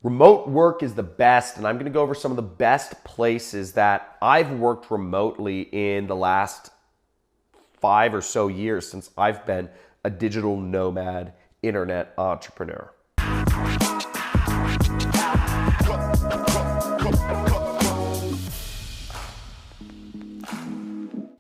Remote work is the best, and I'm going to go over some of the best places that I've worked remotely in the last 5 or so years since I've been a digital nomad internet entrepreneur.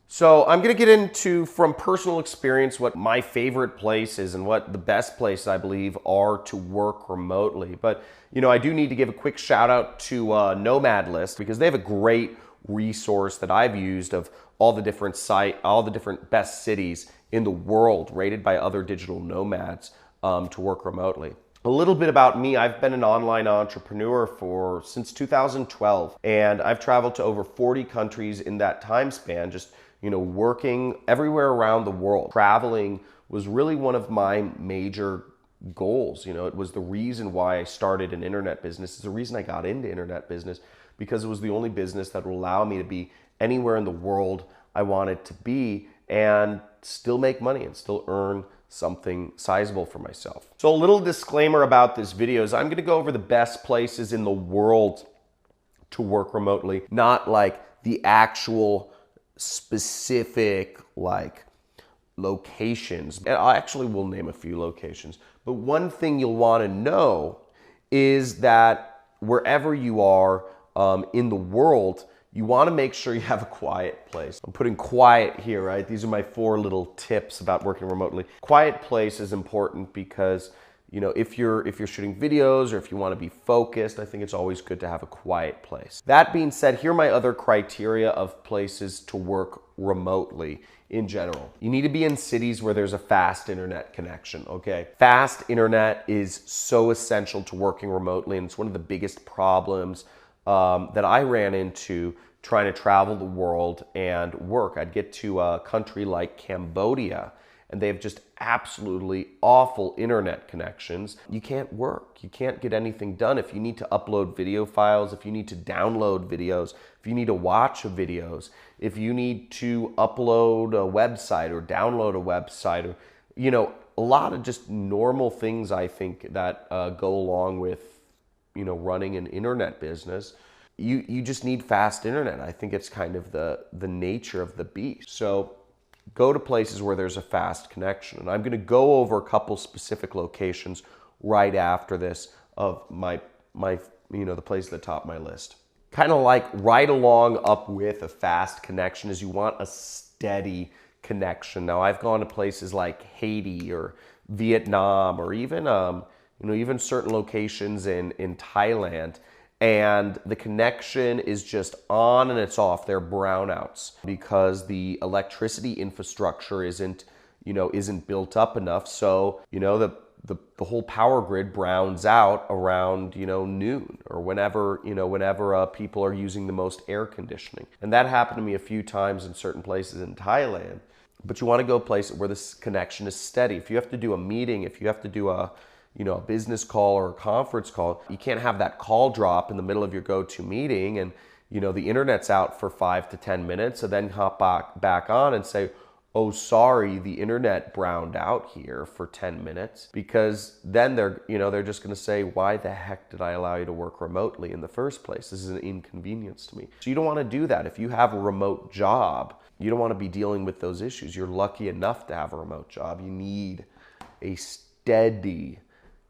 So I'm going to get into, from personal experience, what my favorite places and what the best places I believe are to work remotely. But, I do need to give a quick shout out to Nomad List, because they have a great resource that I've used of all the different best cities in the world rated by other digital nomads to work remotely. A little bit about me. I've been an online entrepreneur since 2012, and I've traveled to over 40 countries in that time span, just working everywhere around the world. Traveling was really one of my major goals. It was the reason why I started an internet business. It's the reason I got into internet business, because it was the only business that would allow me to be anywhere in the world I wanted to be and still make money and still earn something sizable for myself. So a little disclaimer about this video is I'm going to go over the best places in the world to work remotely, not like the actual specific locations. And I actually will name a few locations, but one thing you'll want to know is that wherever you are in the world, you want to make sure you have a quiet place. I'm putting quiet here, right? These are my 4 little tips about working remotely. Quiet place is important because if you're shooting videos or if you want to be focused, I think it's always good to have a quiet place. That being said, here are my other criteria of places to work remotely in general. You need to be in cities where there's a fast internet connection, okay? Fast internet is so essential to working remotely, and it's one of the biggest problems that I ran into trying to travel the world and work. I'd get to a country like Cambodia, and they have just absolutely awful internet connections. You can't work. You can't get anything done. If you need to upload video files, if you need to download videos, if you need to watch videos, if you need to upload a website or download a website, or, a lot of just normal things I think that go along with, running an internet business. You just need fast internet. I think it's kind of the nature of the beast. So go to places where there's a fast connection. And I'm going to go over a couple specific locations right after this of my the place at the top of my list. Kind of like right along up with a fast connection is you want a steady connection. Now I've gone to places like Haiti or Vietnam or even even certain locations in Thailand, and the connection is just on and it's off. They're brownouts because the electricity infrastructure isn't built up enough. So, the whole power grid browns out around, noon or whenever people are using the most air conditioning. And that happened to me a few times in certain places in Thailand. But you want to go places where this connection is steady. If you have to do a meeting, if you have to do a business call or a conference call, you can't have that call drop in the middle of your go-to meeting and, the internet's out for 5 to 10 minutes, so then hop back on and say, oh, sorry, the internet browned out here for 10 minutes, because then they're just going to say, why the heck did I allow you to work remotely in the first place? This is an inconvenience to me. So you don't want to do that. If you have a remote job, you don't want to be dealing with those issues. You're lucky enough to have a remote job. You need a steady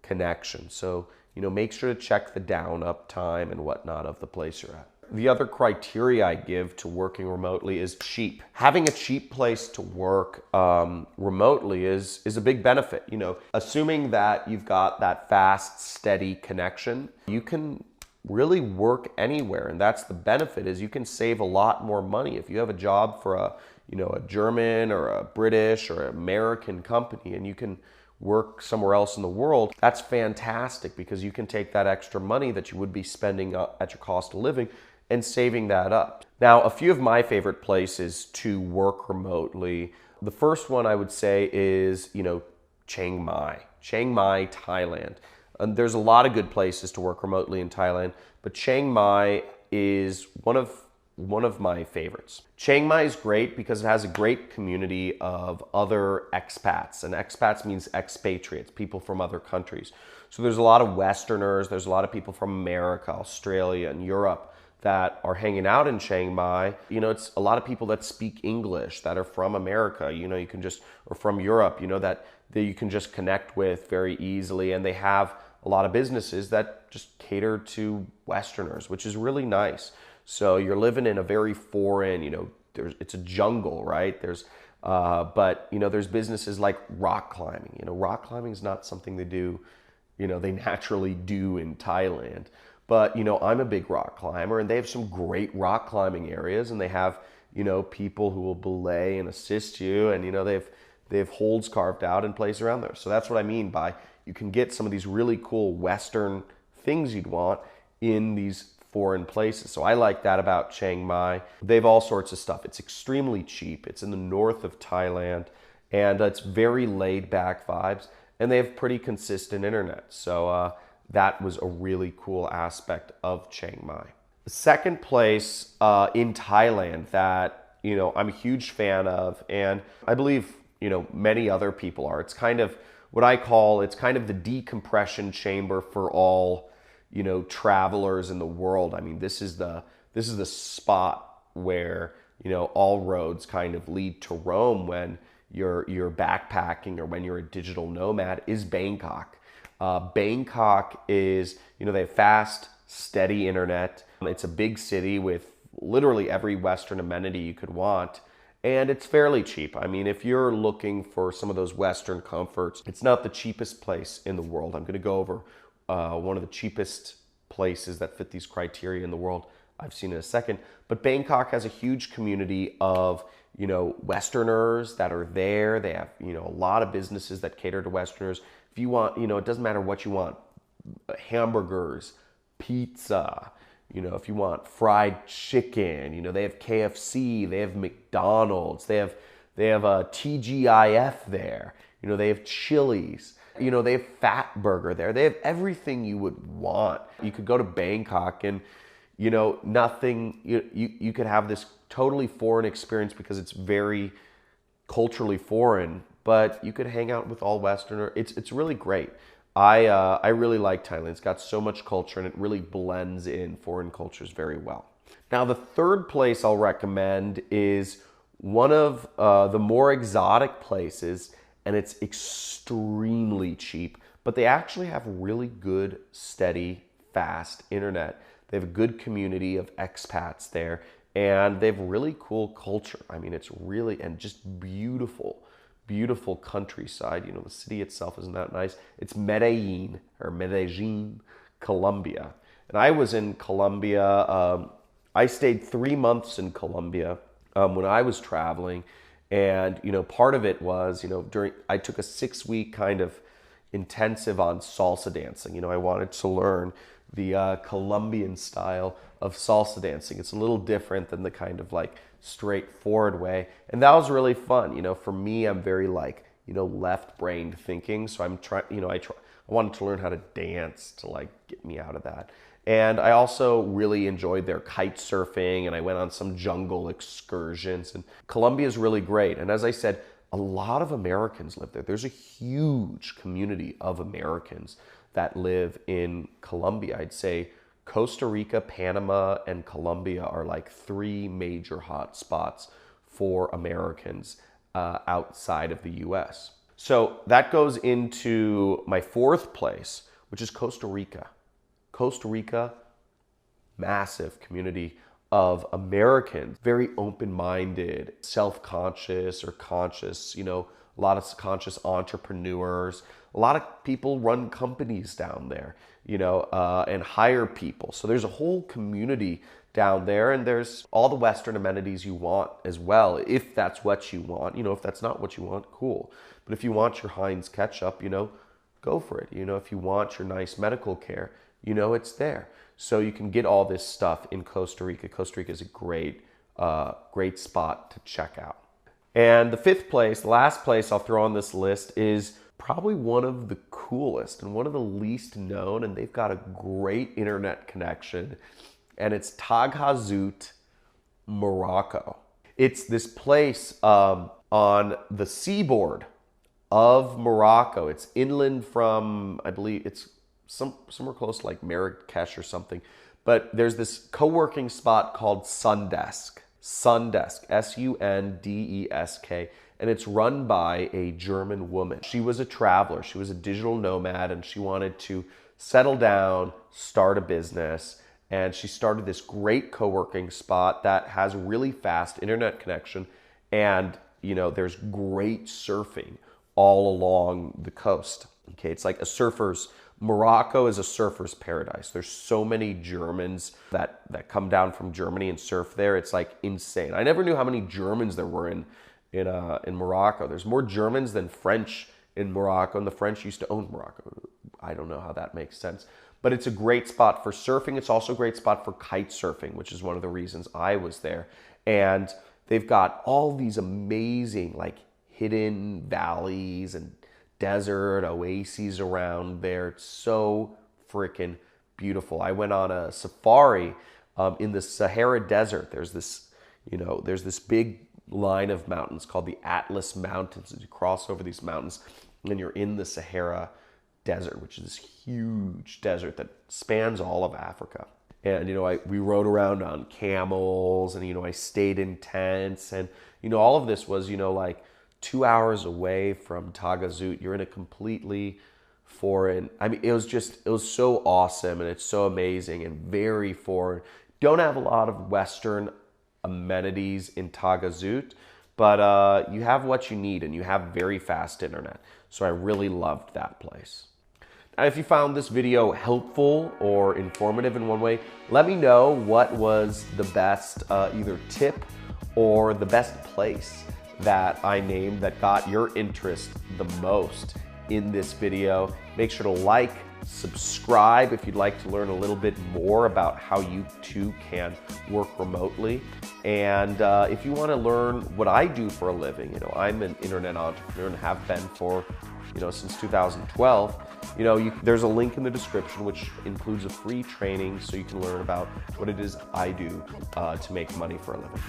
connection. So, make sure to check the down up time and whatnot of the place you're at. The other criteria I give to working remotely is cheap. Having a cheap place to work remotely is a big benefit. Assuming that you've got that fast, steady connection, you can really work anywhere. And that's the benefit, is you can save a lot more money. If you have a job for a German or a British or American company and you can work somewhere else in the world, that's fantastic, because you can take that extra money that you would be spending at your cost of living and saving that up. Now, a few of my favorite places to work remotely. The first one I would say is, Chiang Mai, Thailand. There's a lot of good places to work remotely in Thailand, but Chiang Mai is one of my favorites. Chiang Mai is great because it has a great community of other expats, and expats means expatriates, people from other countries. So there's a lot of Westerners, there's a lot of people from America, Australia, and Europe that are hanging out in Chiang Mai. You know, it's a lot of people that speak English that are from America, you know, you can just, or from Europe, you know, that you can just connect with very easily. And they have a lot of businesses that just cater to Westerners, which is really nice. So you're living in a very foreign, you know, it's a jungle, right? But you know, there's businesses like rock climbing. You know, rock climbing is not something they do, you know, they naturally do in Thailand. But you know, I'm a big rock climber, and they have some great rock climbing areas, and they have, you know, people who will belay and assist you, and you know, they have holds carved out and place around there. So that's what I mean by you can get some of these really cool Western things you'd want in these foreign places. So I like that about Chiang Mai. They have all sorts of stuff. It's extremely cheap. It's in the north of Thailand, and it's very laid back vibes, and they have pretty consistent internet. So that was a really cool aspect of Chiang Mai. The second place in Thailand that, you know, I'm a huge fan of, and I believe, you know, many other people are. It's kind of what I call, it's kind of the decompression chamber for all, you know, travelers in the world. I mean, this is the spot where, you know, all roads kind of lead to Rome when you're backpacking or when you're a digital nomad, is Bangkok. Bangkok is, you know, they have fast, steady internet. It's a big city with literally every Western amenity you could want. And it's fairly cheap. I mean, if you're looking for some of those Western comforts, it's not the cheapest place in the world. I'm going to go over one of the cheapest places that fit these criteria in the world I've seen in a second. But Bangkok has a huge community of, you know, Westerners that are there. They have, you know, a lot of businesses that cater to Westerners. If you want, you know, it doesn't matter what you want, hamburgers, pizza, you know, if you want fried chicken, you know, they have KFC, they have McDonald's, they have a TGIF there, you know, they have Chili's, you know, they have Fatburger there. They have everything you would want. You could go to Bangkok and, you know, nothing, you could have this totally foreign experience because it's very culturally foreign, but you could hang out with all Westerner. It's really great. I really like Thailand. It's got so much culture, and it really blends in foreign cultures very well. Now, the third place I'll recommend is one of the more exotic places, and it's extremely cheap, but they actually have really good, steady, fast internet. They have a good community of expats there, and they have really cool culture. I mean, it's really, and just beautiful, beautiful countryside. You know, the city itself isn't that nice. It's Medellin, Colombia. And I was in Colombia. I stayed 3 months in Colombia when I was traveling. And, you know, part of it was, you know, I took a 6-week kind of intensive on salsa dancing. You know, I wanted to learn the Colombian style of salsa dancing. It's a little different than the kind of like straightforward way. And that was really fun. You know, for me, I'm very like, you know, left-brained thinking. So I'm trying, you know, I wanted to learn how to dance to like get me out of that. And I also really enjoyed their kite surfing, and I went on some jungle excursions. And Colombia is really great. And as I said, a lot of Americans live there. There's a huge community of Americans that live in Colombia. I'd say Costa Rica, Panama, and Colombia are like 3 major hot spots for Americans outside of the US. So that goes into my 4th place, which is Costa Rica. Costa Rica, massive community of Americans, very open-minded, self-conscious or conscious, you know, a lot of conscious entrepreneurs. A lot of people run companies down there, you know, and hire people. So there's a whole community down there, and there's all the Western amenities you want as well, if that's what you want. You know, if that's not what you want, cool. But if you want your Heinz ketchup, you know, go for it. You know, if you want your nice medical care, you know, it's there. So you can get all this stuff in Costa Rica. Costa Rica is a great, great spot to check out. And the 5th place, the last place I'll throw on this list, is probably one of the coolest and one of the least known, and they've got a great internet connection, and it's Taghazout, Morocco. It's this place on the seaboard of Morocco. It's inland from, I believe it's somewhere close to like Marrakesh or something. But there's this co-working spot called Sundesk. Sundesk, Sundesk, and it's run by a German woman. She was a traveler, she was a digital nomad, and she wanted to settle down, start a business, and she started this great co-working spot that has really fast internet connection, and there's great surfing all along the coast. Okay, it's like Morocco is a surfer's paradise. There's so many Germans that come down from Germany and surf there. It's like insane. I never knew how many Germans there were in Morocco. There's more Germans than French in Morocco, and the French used to own Morocco. I don't know how that makes sense. But it's a great spot for surfing. It's also a great spot for kite surfing, which is one of the reasons I was there. And they've got all these amazing like hidden valleys and desert oases around there. It's so freaking beautiful. I went on a safari in the Sahara Desert. There's this big line of mountains called the Atlas Mountains. You cross over these mountains and you're in the Sahara Desert, which is this huge desert that spans all of Africa. And we rode around on camels, and I stayed in tents, and all of this was like 2 hours away from Tagazout. You're in a completely foreign, it was so awesome, and it's so amazing and very foreign. Don't have a lot of Western amenities in Tagazout, but you have what you need, and you have very fast internet. So I really loved that place. Now, if you found this video helpful or informative in one way, let me know what was the best either tip or the best place that I named that got your interest the most in this video. Make sure to like, subscribe if you'd like to learn a little bit more about how you too can work remotely. And if you want to learn what I do for a living, I'm an internet entrepreneur and have been for since 2012. There's a link in the description which includes a free training so you can learn about what it is I do to make money for a living.